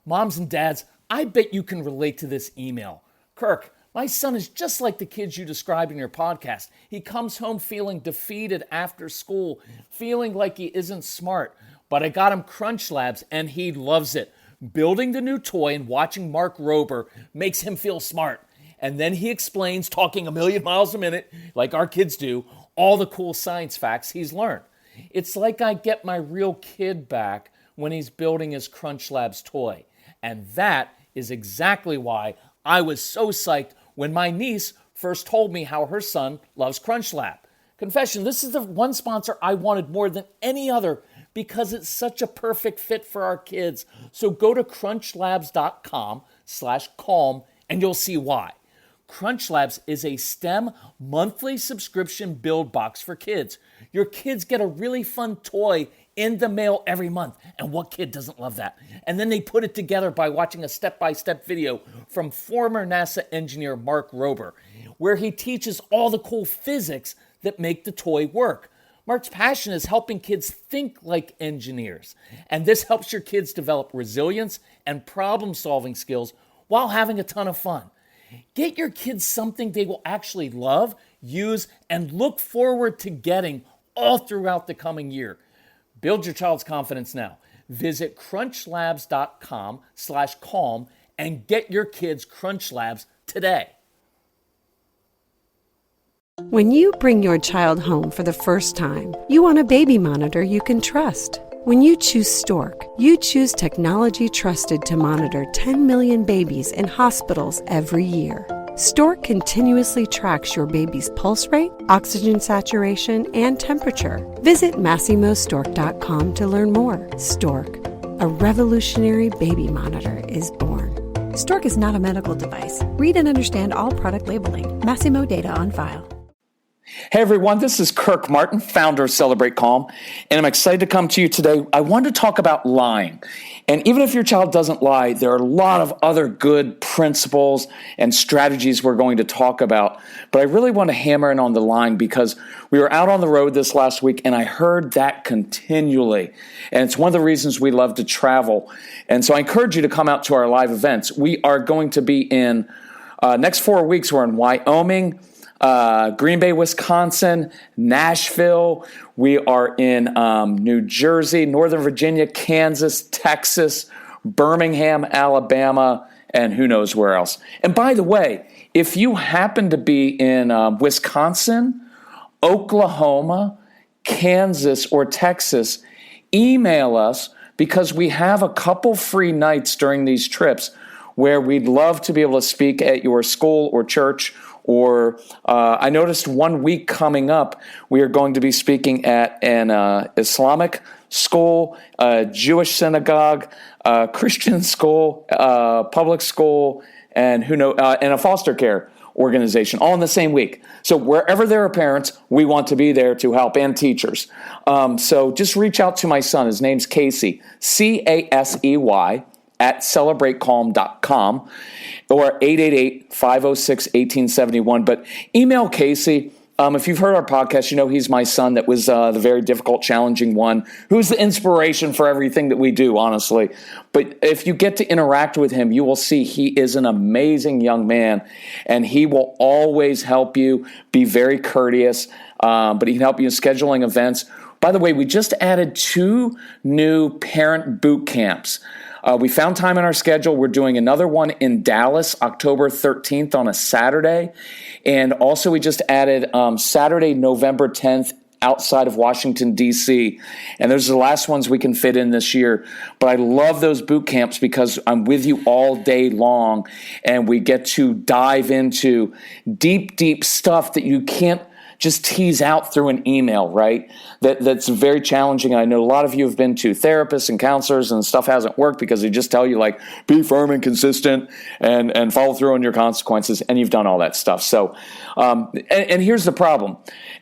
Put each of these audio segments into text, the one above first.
Moms and dads, I bet you can relate to this email. Kirk, my son is just like the kids you described in your podcast. He comes home feeling defeated after school, feeling like he isn't smart. But I got him Crunch Labs and he loves it. Building the new toy and watching Mark Rober makes him feel smart. And then he explains, talking a million miles a minute, like our kids do, all the cool science facts he's learned. It's like I get my real kid back when he's building his Crunch Labs toy. And that is exactly why I was so psyched when my niece first told me how her son loves Crunch Lab. Confession, this is the one sponsor I wanted more than any other because it's such a perfect fit for our kids. So go to crunchlabs.com/calm and you'll see why. Crunch Labs is a STEM monthly subscription build box for kids. Your kids get a really fun toy in the mail every month. And what kid doesn't love that? And then they put it together by watching a step-by-step video from former NASA engineer Mark Rober, where he teaches all the cool physics that make the toy work. Mark's passion is helping kids think like engineers. And this helps your kids develop resilience and problem-solving skills while having a ton of fun. Get your kids something they will actually love, use, and look forward to getting all throughout the coming year. Build your child's confidence now. Visit crunchlabs.com/calm and get your kids Crunch Labs today. When you bring your child home for the first time, you want a baby monitor you can trust. When you choose Stork, you choose technology trusted to monitor 10 million babies in hospitals every year. Stork continuously tracks your baby's pulse rate, oxygen saturation, and temperature. Visit MassimoStork.com to learn more. Stork, a revolutionary baby monitor, is born. Stork is not a medical device. Read and understand all product labeling. Massimo data on file. Hey everyone, this is Kirk Martin, founder of Celebrate Calm, and I'm excited to come to you today. I wanted to talk about lying. And even if your child doesn't lie, there are a lot of other good principles and strategies we're going to talk about. But I really want to hammer in on the lying because we were out on the road this last week and I heard that continually. And it's one of the reasons we love to travel. And so I encourage you to come out to our live events. We are going to be in, next 4 weeks, we're in Wyoming, Green Bay, Wisconsin, Nashville. We are in New Jersey, Northern Virginia, Kansas, Texas, Birmingham, Alabama, and who knows where else. And by the way, if you happen to be in Wisconsin, Oklahoma, Kansas, or Texas, email us because we have a couple free nights during these trips where we'd love to be able to speak at your school or church. Or I noticed 1 week coming up, we are going to be speaking at an Islamic school, a Jewish synagogue, a Christian school, public school, and and a foster care organization, all in the same week. So wherever there are parents, we want to be there to help, and teachers. So just reach out to my son. His name's Casey, Casey, at celebratecalm.com or 888-506-1871. But email Casey. If you've heard our podcast, you know he's my son that was the very difficult, challenging one, who's the inspiration for everything that we do, honestly. But if you get to interact with him, you will see he is an amazing young man, and he will always help you, be very courteous, but he can help you in scheduling events. By the way, we just added 2 new parent boot camps. We found time in our schedule. We're doing another one in Dallas, October 13th on a Saturday. And also we just added Saturday, November 10th outside of Washington, D.C. And those are the last ones we can fit in this year. But I love those boot camps because I'm with you all day long. And we get to dive into deep, deep stuff that you can't just tease out through an email, right? That's very challenging. I know a lot of you have been to therapists and counselors and stuff hasn't worked because they just tell you like, be firm and consistent and follow through on your consequences, and you've done all that stuff. So, and here's the problem.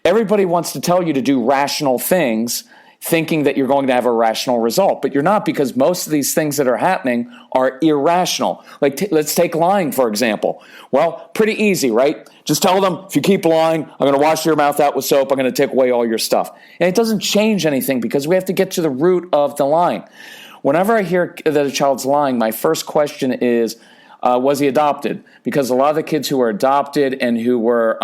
Everybody wants to tell you to do rational things, thinking that you're going to have a rational result, but you're not, because most of these things that are happening are irrational. Like let's take lying, for example. Well, pretty easy, right? Just tell them, if you keep lying, I'm going to wash your mouth out with soap. I'm going to take away all your stuff. And it doesn't change anything because we have to get to the root of the lying. Whenever I hear that a child's lying, my first question is, was he adopted? Because a lot of the kids who were adopted and who were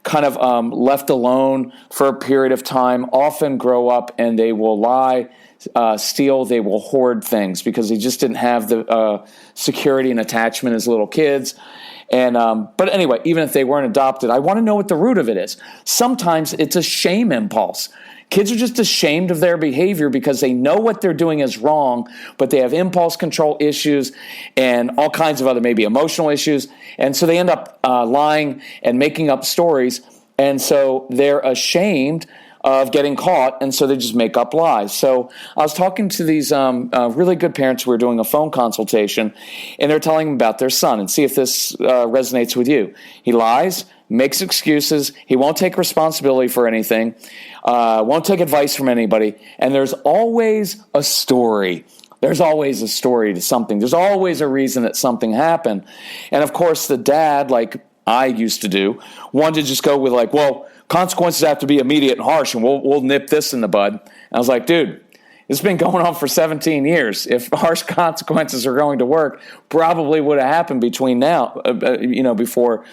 left alone for a period of time often grow up and they will lie, steal, they will hoard things because they just didn't have the security and attachment as little kids. And but anyway, even if they weren't adopted, I want to know what the root of it is. Sometimes it's a shame impulse. Kids are just ashamed of their behavior because they know what they're doing is wrong, but they have impulse control issues and all kinds of other maybe emotional issues. And so they end up lying and making up stories. And so they're ashamed of getting caught, and so they just make up lies. So I was talking to these really good parents who were doing a phone consultation, and they're telling them about their son, and see if this resonates with you. He lies, makes excuses, he won't take responsibility for anything, won't take advice from anybody, and there's always a story. There's always a story to something. There's always a reason that something happened. And of course, the dad, like I used to do, wanted to just go with like, well, consequences have to be immediate and harsh, and we'll nip this in the bud. And I was like, dude, it's been going on for 17 years. If harsh consequences are going to work, probably would have happened between now, before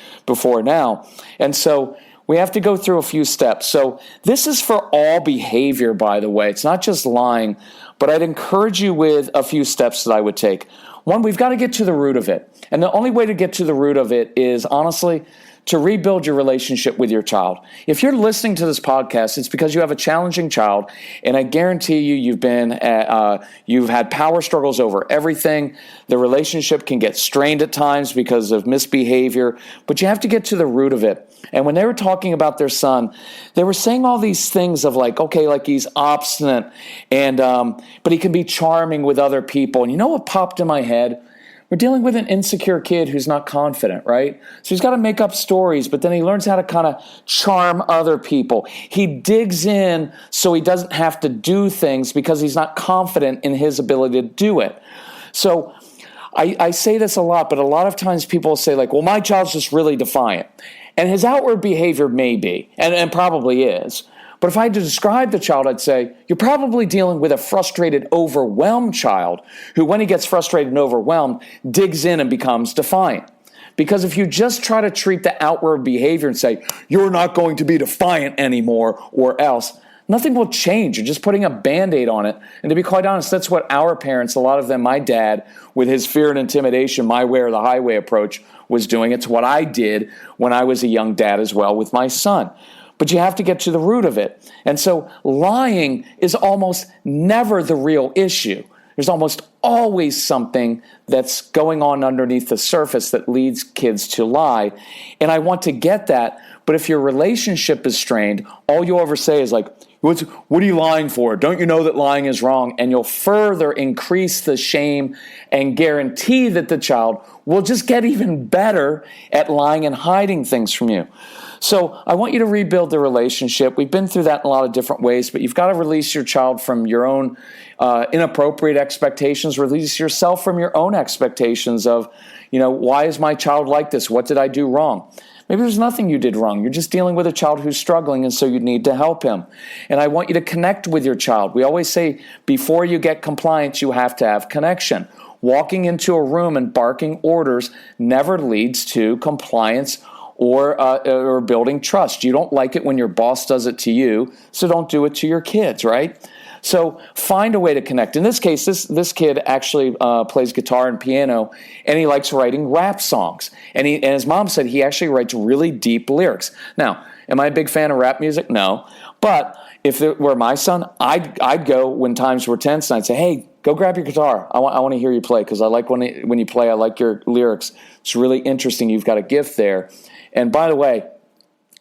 now. And so we have to go through a few steps. So this is for all behavior, by the way. It's not just lying, but I'd encourage you with a few steps that I would take. One, we've got to get to the root of it. And the only way to get to the root of it is, honestly, to rebuild your relationship with your child. If you're listening to this podcast, it's because you have a challenging child, and I guarantee you, you've had power struggles over everything. The relationship can get strained at times because of misbehavior, but you have to get to the root of it. And when they were talking about their son, they were saying all these things of like, okay, like he's obstinate, and but he can be charming with other people. And you know what popped in my head? We're dealing with an insecure kid who's not confident, right? So he's got to make up stories, but then he learns how to kind of charm other people. He digs in so he doesn't have to do things because he's not confident in his ability to do it. So I say this a lot, but a lot of times people say like, well, my child's just really defiant. And his outward behavior may be, and probably is. But if I had to describe the child, I'd say, you're probably dealing with a frustrated, overwhelmed child who, when he gets frustrated and overwhelmed, digs in and becomes defiant. Because if you just try to treat the outward behavior and say, you're not going to be defiant anymore or else, nothing will change. You're just putting a Band-Aid on it. And to be quite honest, that's what our parents, a lot of them, my dad, with his fear and intimidation, my way or the highway approach, was doing. It's what I did when I was a young dad as well with my son. But you have to get to the root of it. And so lying is almost never the real issue. There's almost always something that's going on underneath the surface that leads kids to lie. And I want to get that. But if your relationship is strained, all you'll ever say is like, what are you lying for? Don't you know that lying is wrong? And you'll further increase the shame and guarantee that the child will just get even better at lying and hiding things from you. So I want you to rebuild the relationship. We've been through that in a lot of different ways, but you've got to release your child from your own inappropriate expectations, release yourself from your own expectations of, why is my child like this? What did I do wrong? Maybe there's nothing you did wrong. You're just dealing with a child who's struggling, and so you need to help him. And I want you to connect with your child. We always say before you get compliance, you have to have connection. Walking into a room and barking orders never leads to compliance or building trust. You don't like it when your boss does it to you, so don't do it to your kids, right? So find a way to connect. In this case, this kid actually plays guitar and piano, and he likes writing rap songs. And his mom said he actually writes really deep lyrics. Now, am I a big fan of rap music? No. But if it were my son, I'd go when times were tense, and I'd say, hey, go grab your guitar. I want to hear you play, because I like when you play. I like your lyrics. It's really interesting. You've got a gift there. And by the way,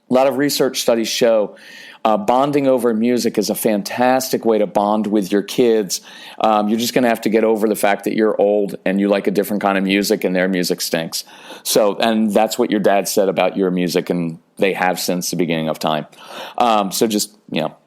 a lot of research studies show bonding over music is a fantastic way to bond with your kids. You're just going to have to get over the fact that you're old and you like a different kind of music and their music stinks. So, and that's what your dad said about your music, and they have since the beginning of time. So just,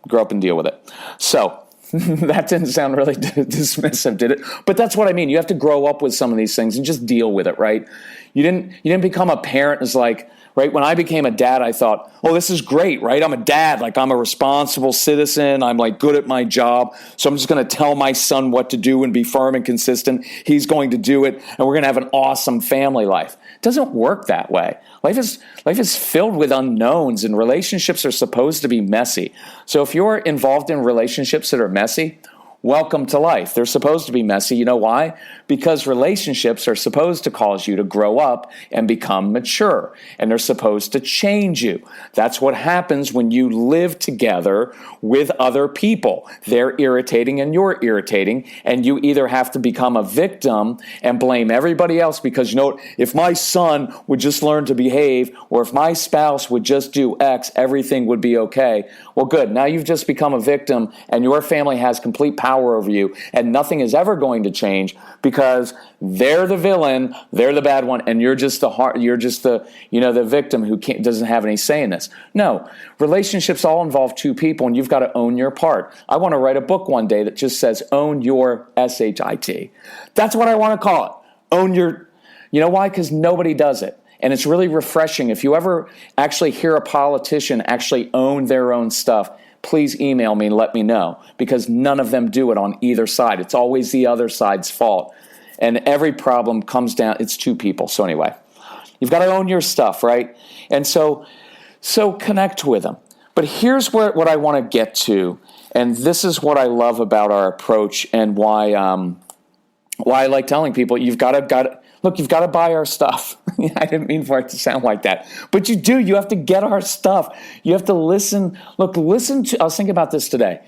grow up and deal with it. So that didn't sound really dismissive, did it? But that's what I mean. You have to grow up with some of these things and just deal with it, right? You didn't become a parent as like, right? When I became a dad, I thought, oh, this is great, right? I'm a dad, like I'm a responsible citizen. I'm like good at my job. So I'm just going to tell my son what to do and be firm and consistent. He's going to do it. And we're going to have an awesome family life. It doesn't work that way. Life is filled with unknowns, and relationships are supposed to be messy. So if you're involved in relationships that are messy, welcome to life. They're supposed to be messy. You know why? Because relationships are supposed to cause you to grow up and become mature, and they're supposed to change you. That's what happens when you live together with other people. They're irritating and you're irritating, and you either have to become a victim and blame everybody else because, you know what, if my son would just learn to behave, or if my spouse would just do X, everything would be okay. Well, good. Now you've just become a victim, and your family has complete power over you, and nothing is ever going to change because they're the villain, they're the bad one, and you're just the victim who doesn't have any say in this. No, relationships all involve two people, and you've got to own your part. I want to write a book one day that just says own your SHIT. That's what I want to call it. Own your. You know why? Because nobody does it. And it's really refreshing. If you ever actually hear a politician actually own their own stuff, please email me and let me know, because none of them do it on either side. It's always the other side's fault. And every problem comes down, it's two people. So anyway, you've got to own your stuff, right? And so connect with them. But here's what I want to get to, and this is what I love about our approach, and why I like telling people you've got to buy our stuff. I didn't mean for it to sound like that. But you do. You have to get our stuff. You have to listen. Listen to, I was thinking about this today.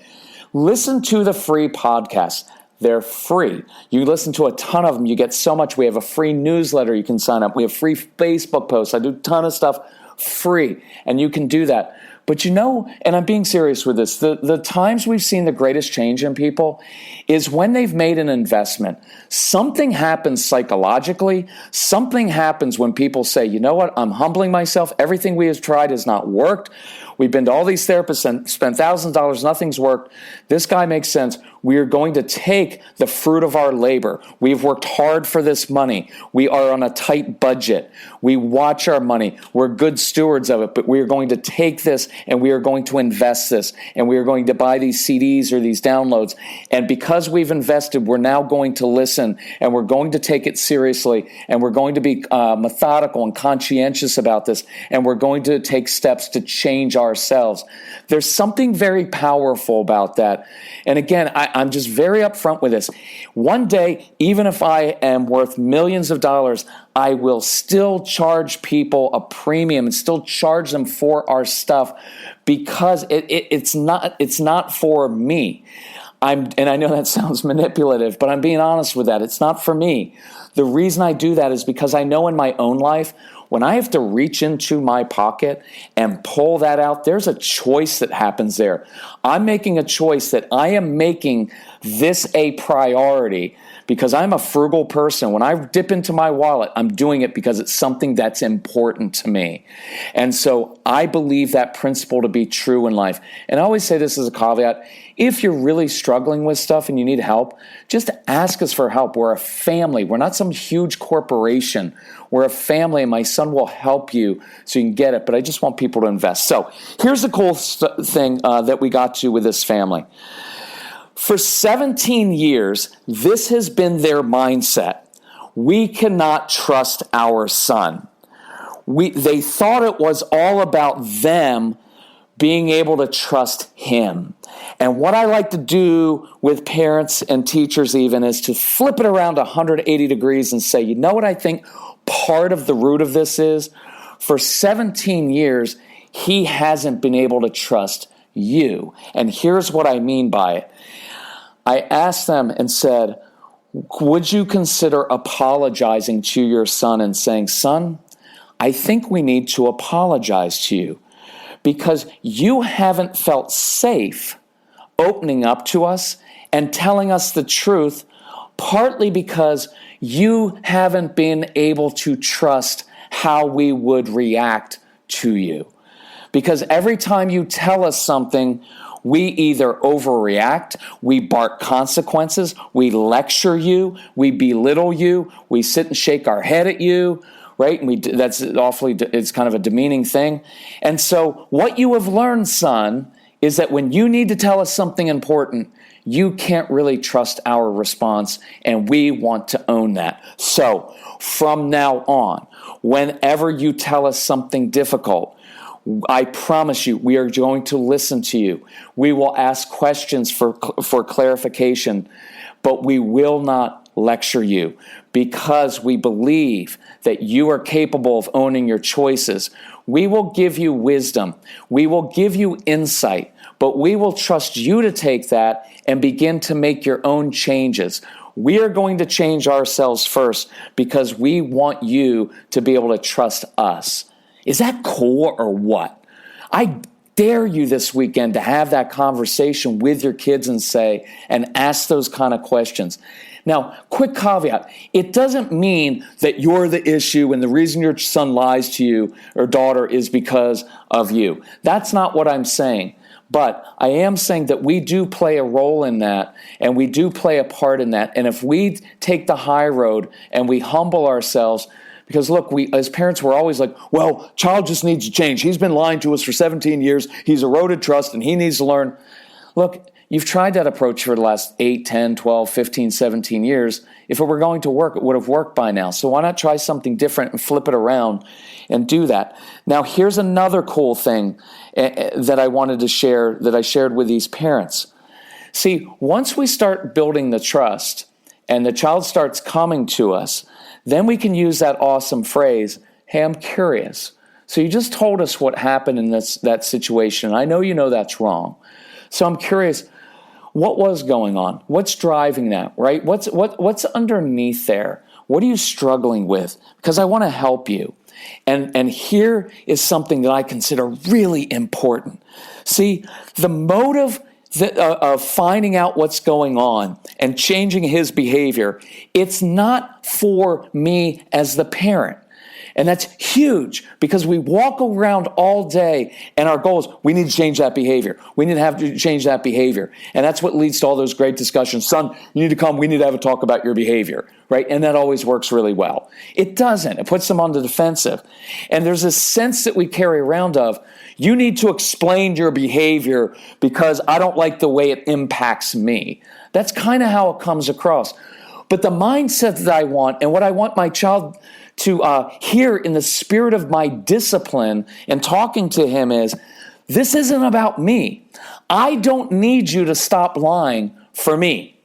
Listen to the free podcasts. They're free. You listen to a ton of them. You get so much. We have a free newsletter you can sign up. We have free Facebook posts. I do a ton of stuff free. And you can do that. But you know, and I'm being serious with this, the times we've seen the greatest change in people is when they've made an investment. Something happens psychologically. Something happens when people say, you know what, I'm humbling myself. Everything we have tried has not worked. We've been to all these therapists and spent thousands of dollars. Nothing's worked. This guy makes sense. We are going to take the fruit of our labor. We've worked hard for this money. We are on a tight budget. We watch our money. We're good stewards of it, but we are going to take this and we are going to invest this, and we are going to buy these CDs or these downloads. And because we've invested, we're now going to listen, and we're going to take it seriously, and we're going to be methodical and conscientious about this, and we're going to take steps to change ourselves. There's something very powerful about that. And again, I'm just very upfront with this. One day, even if I am worth millions of dollars, I will still charge people a premium and still charge them for our stuff, because it's not for me. And I know that sounds manipulative, but I'm being honest with that. It's not for me. The reason I do that is because I know in my own life, when I have to reach into my pocket and pull that out, there's a choice that happens there. I'm making a choice that I am making this a priority because I'm a frugal person. When I dip into my wallet, I'm doing it because it's something that's important to me. And so I believe that principle to be true in life. And I always say this as a caveat. If you're really struggling with stuff and you need help, just ask us for help. We're a family. We're not some huge corporation. We're a family, and my son will help you so you can get it. But I just want people to invest. So here's the cool thing that we got to with this family. For 17 years, this has been their mindset. We cannot trust our son. They thought it was all about them being able to trust him. And what I like to do with parents and teachers even is to flip it around 180 degrees and say, you know what I think part of the root of this is? For 17 years, he hasn't been able to trust you. And here's what I mean by it. I asked them and said, would you consider apologizing to your son and saying, son, I think we need to apologize to you because you haven't felt safe opening up to us and telling us the truth, partly because you haven't been able to trust how we would react to you. Because every time you tell us something, we either overreact, we bark consequences, we lecture you, we belittle you, we sit and shake our head at you, right? And that's awfully, it's kind of a demeaning thing. And so what you have learned, son, is that when you need to tell us something important, you can't really trust our response, and we want to own that. So from now on, whenever you tell us something difficult, I promise you, we are going to listen to you. We will ask questions for clarification, but we will not lecture you because we believe that you are capable of owning your choices. We will give you wisdom. We will give you insight, but we will trust you to take that and begin to make your own changes. We are going to change ourselves first because we want you to be able to trust us. Is that cool or what? I dare you this weekend to have that conversation with your kids and ask those kind of questions. Now, quick caveat, it doesn't mean that you're the issue and the reason your son lies to you or daughter is because of you. That's not what I'm saying. But I am saying that we do play a role in that, and we do play a part in that. And if we take the high road and we humble ourselves, because look, we as parents, we're always like, well, child just needs to change. He's been lying to us for 17 years. He's eroded trust, and he needs to learn. Look, you've tried that approach for the last 8, 10, 12, 15, 17 years. If it were going to work, it would have worked by now. So why not try something different and flip it around and do that? Now, here's another cool thing that I wanted to share, that I shared with these parents. See, once we start building the trust and the child starts coming to us, then we can use that awesome phrase, hey, I'm curious. So you just told us what happened in that situation. I know you know that's wrong. So I'm curious, what was going on? What's driving that, right? What's underneath there? What are you struggling with? Because I want to help you. And here is something that I consider really important. See, the motive of finding out what's going on and changing his behavior, it's not for me as the parent. And that's huge because we walk around all day and our goal is we need to change that behavior. We need to have to change that behavior. And that's what leads to all those great discussions. Son, you need to come. We need to have a talk about your behavior, right? And that always works really well. It doesn't. It puts them on the defensive. And there's a sense that we carry around of, you need to explain your behavior because I don't like the way it impacts me. That's kind of how it comes across. But the mindset that I want and what I want my child to hear in the spirit of my discipline and talking to him is, this isn't about me. I don't need you to stop lying for me.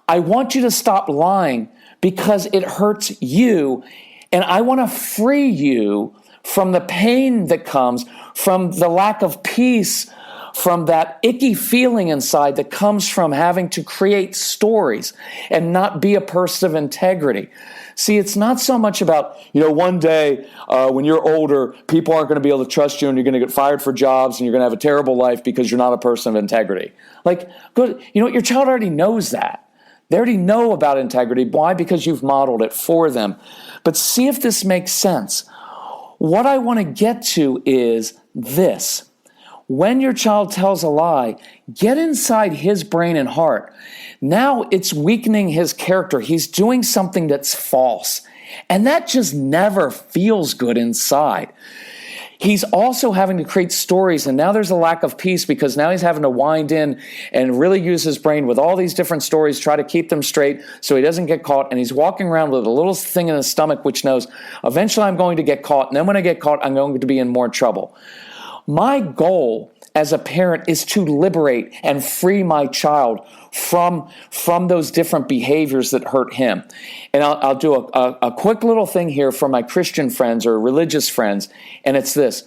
I want you to stop lying because it hurts you, and I want to free you from the pain that comes from the lack of peace, from that icky feeling inside that comes from having to create stories and not be a person of integrity. See, it's not so much about, one day when you're older, people aren't going to be able to trust you and you're going to get fired for jobs and you're going to have a terrible life because you're not a person of integrity. Like, good, your child already knows that. They already know about integrity. Why? Because you've modeled it for them. But see if this makes sense. What I want to get to is this. When your child tells a lie, get inside his brain and heart. Now it's weakening his character. He's doing something that's false. And that just never feels good inside. He's also having to create stories, and now there's a lack of peace because now he's having to wind in and really use his brain with all these different stories, try to keep them straight so he doesn't get caught, and he's walking around with a little thing in his stomach which knows, eventually I'm going to get caught, and then when I get caught, I'm going to be in more trouble. My goal as a parent is to liberate and free my child from those different behaviors that hurt him. And I'll do a quick little thing here for my Christian friends or religious friends, and it's this.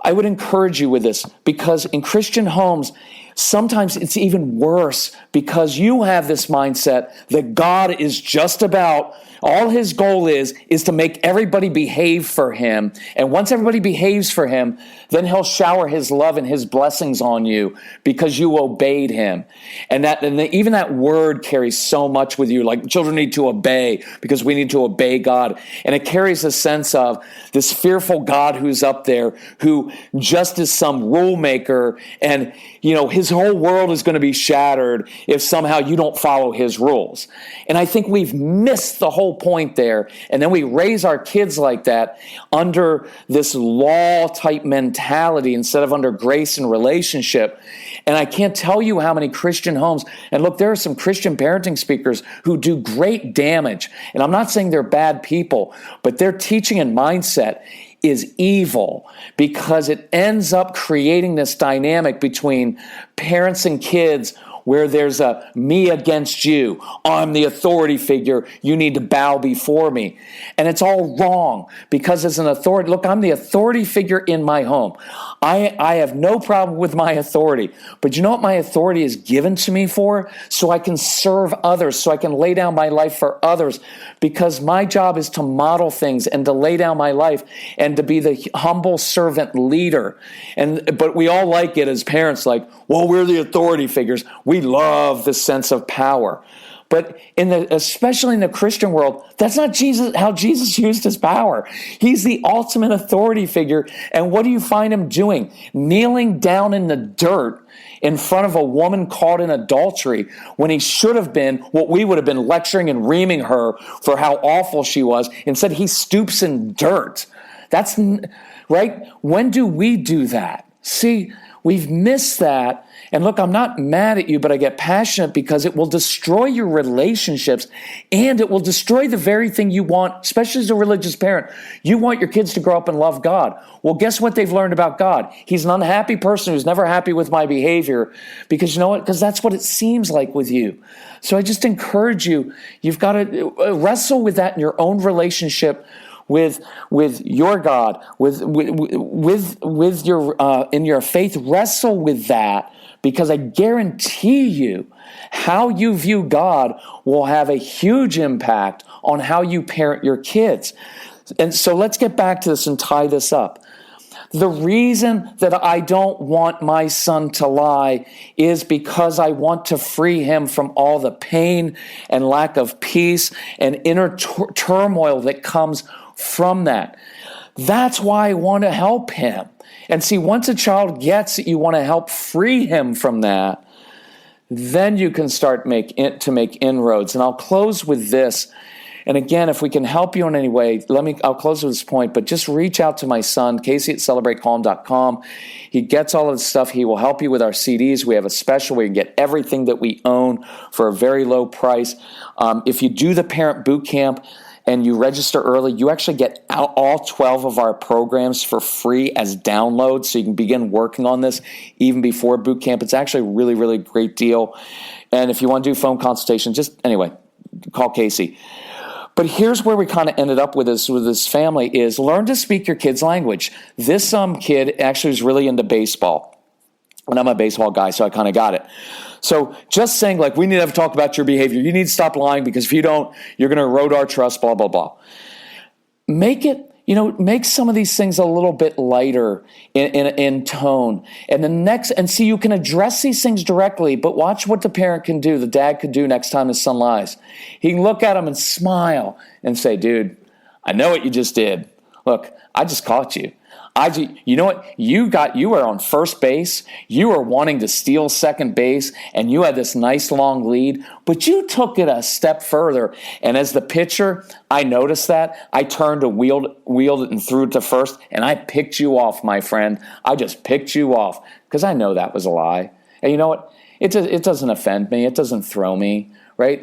I would encourage you with this because in Christian homes, sometimes it's even worse because you have this mindset that God is just about, all his goal is to make everybody behave for him. And once everybody behaves for him, then he'll shower his love and his blessings on you because you obeyed him. And even that word carries so much with you, like children need to obey because we need to obey God. And it carries a sense of this fearful God who's up there, who just is some rule maker, and his his whole world is going to be shattered if somehow you don't follow his rules. And I think we've missed the whole point there. And then we raise our kids like that under this law-type mentality instead of under grace and relationship. And I can't tell you how many Christian homes, and look, there are some Christian parenting speakers who do great damage. And I'm not saying they're bad people, but their teaching and mindset is evil because it ends up creating this dynamic between parents and kids where there's a me against you. I'm the authority figure. You need to bow before me. And it's all wrong because as an authority, look, I'm the authority figure in my home. I have no problem with my authority. But you know what my authority is given to me for? So I can serve others, so I can lay down my life for others, because my job is to model things and to lay down my life and to be the humble servant leader. But we all like it as parents, like, well, we're the authority figures. We love the sense of power. But especially in the Christian world, that's not how Jesus used his power. He's the ultimate authority figure. And what do you find him doing? Kneeling down in the dirt in front of a woman caught in adultery when he should have been what we would have been lecturing and reaming her for how awful she was. Instead, he stoops in dirt. That's right. When do we do that? See, we've missed that. And look, I'm not mad at you, but I get passionate because it will destroy your relationships and it will destroy the very thing you want, especially as a religious parent. You want your kids to grow up and love God. Well, guess what they've learned about God? He's an unhappy person who's never happy with my behavior because you know what? Because that's what it seems like with you. So I just encourage you, you've got to wrestle with that in your own relationship with your God, with your in your faith. Wrestle with that. Because I guarantee you, how you view God will have a huge impact on how you parent your kids. And so let's get back to this and tie this up. The reason that I don't want my son to lie is because I want to free him from all the pain and lack of peace and inner turmoil that comes from that. That's why I want to help him. And see, once a child gets that you want to help free him from that, then you can start to make inroads. And I'll close with this. And again, if we can help you in any way, I'll close with this point, but just reach out to my son, Casey@celebratecalm.com. He gets all of this stuff. He will help you with our CDs. We have a special where you get everything that we own for a very low price. If you do the Parent Boot Camp, and you register early, you actually get all 12 of our programs for free as downloads, so you can begin working on this even before boot camp. It's actually a really, really great deal. And if you want to do phone consultation, anyway, call Casey. But here's where we kind of ended up with this family is learn to speak your kid's language. This kid actually was really into baseball. And I'm a baseball guy, so I kind of got it. So just saying, like, we need to have a talk about your behavior. You need to stop lying because if you don't, you're going to erode our trust, blah, blah, blah. Make some of these things a little bit lighter in tone. And see, you can address these things directly, but watch what the parent can do, the dad could do next time his son lies. He can look at him and smile and say, dude, I know what you just did. Look, I just caught you. You know what? You were on first base. You were wanting to steal second base, and you had this nice long lead, but you took it a step further. And as the pitcher, I noticed that. I turned to wheeled it and threw it to first, and I picked you off, my friend. I just picked you off because I know that was a lie. And you know what? It doesn't offend me. It doesn't throw me. Right?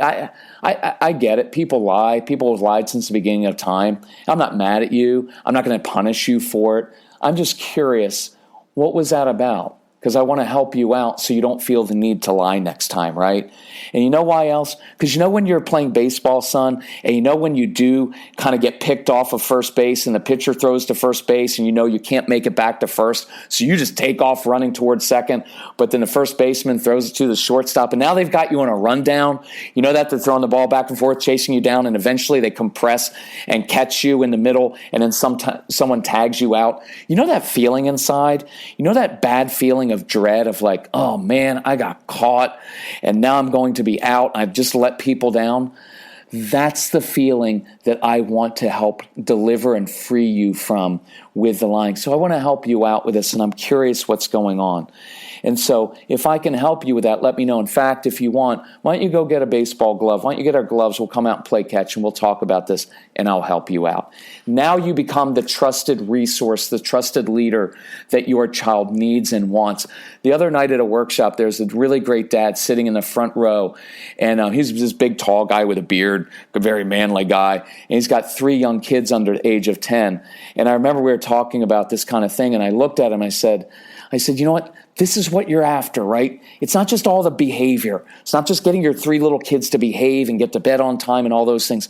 I get it. People lie. People have lied since the beginning of time. I'm not mad at you. I'm not going to punish you for it. I'm just curious, what was that about? Because I want to help you out so you don't feel the need to lie next time, right? And you know why else? Because you know when you're playing baseball, son, and you know when you do kind of get picked off of first base and the pitcher throws to first base and you know you can't make it back to first, so you just take off running towards second, but then the first baseman throws it to the shortstop, and now they've got you on a rundown. You know that they're throwing the ball back and forth, chasing you down, and eventually they compress and catch you in the middle, and then someone tags you out. You know that feeling inside? You know that bad feeling of dread of like, oh man, I got caught and now I'm going to be out. I've just let people down. That's the feeling that I want to help deliver and free you from with the lying. So I want to help you out with this, and I'm curious what's going on. And so if I can help you with that, let me know. In fact, if you want, why don't you go get a baseball glove? Why don't you get our gloves? We'll come out and play catch, and we'll talk about this, and I'll help you out. Now you become the trusted resource, the trusted leader that your child needs and wants. The other night at a workshop, there's a really great dad sitting in the front row, and he's this big, tall guy with a beard, a very manly guy, and he's got 3 young kids under the age of 10. And I remember we were talking about this kind of thing, and I looked at him, I said, you know what? This is what you're after, right? It's not just all the behavior. It's not just getting your 3 little kids to behave and get to bed on time and all those things.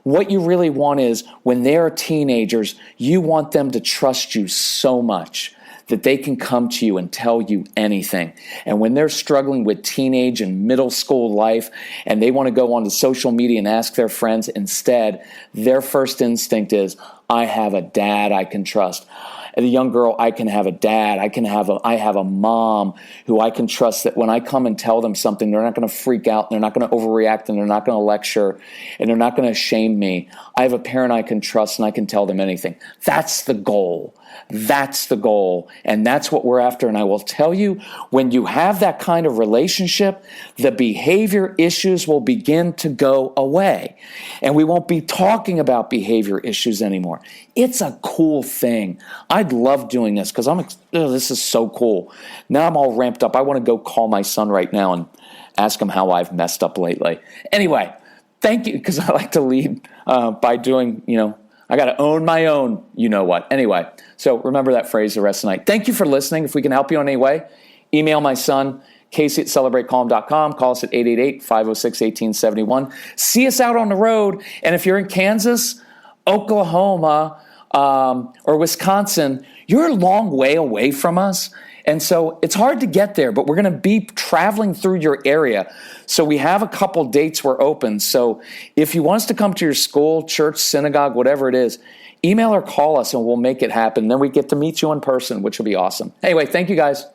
What you really want is, when they're teenagers, you want them to trust you so much that they can come to you and tell you anything. And when they're struggling with teenage and middle school life and they want to go onto social media and ask their friends, instead, their first instinct is, I have a dad I can trust. And a young girl, I can have a dad. I have a mom who I can trust, that when I come and tell them something, they're not going to freak out, and they're not going to overreact, and they're not going to lecture, and they're not going to shame me. I have a parent I can trust, and I can tell them anything. That's the goal. That's the goal. And that's what we're after. And I will tell you, when you have that kind of relationship, the behavior issues will begin to go away. And we won't be talking about behavior issues anymore. It's a cool thing. I'd love doing this because this is so cool. Now I'm all ramped up. I want to go call my son right now and ask him how I've messed up lately. Anyway, thank you, because I like to lead by doing, I got to own my own, you know what. Anyway, so remember that phrase the rest of the night. Thank you for listening. If we can help you in any way, email my son, Casey@CelebrateCalm.com. Call us at 888-506-1871. See us out on the road. And if you're in Kansas, Oklahoma, or Wisconsin, you're a long way away from us. And so it's hard to get there, but we're going to be traveling through your area. So we have a couple dates we're open. So if you want us to come to your school, church, synagogue, whatever it is, email or call us and we'll make it happen. Then we get to meet you in person, which will be awesome. Anyway, thank you guys.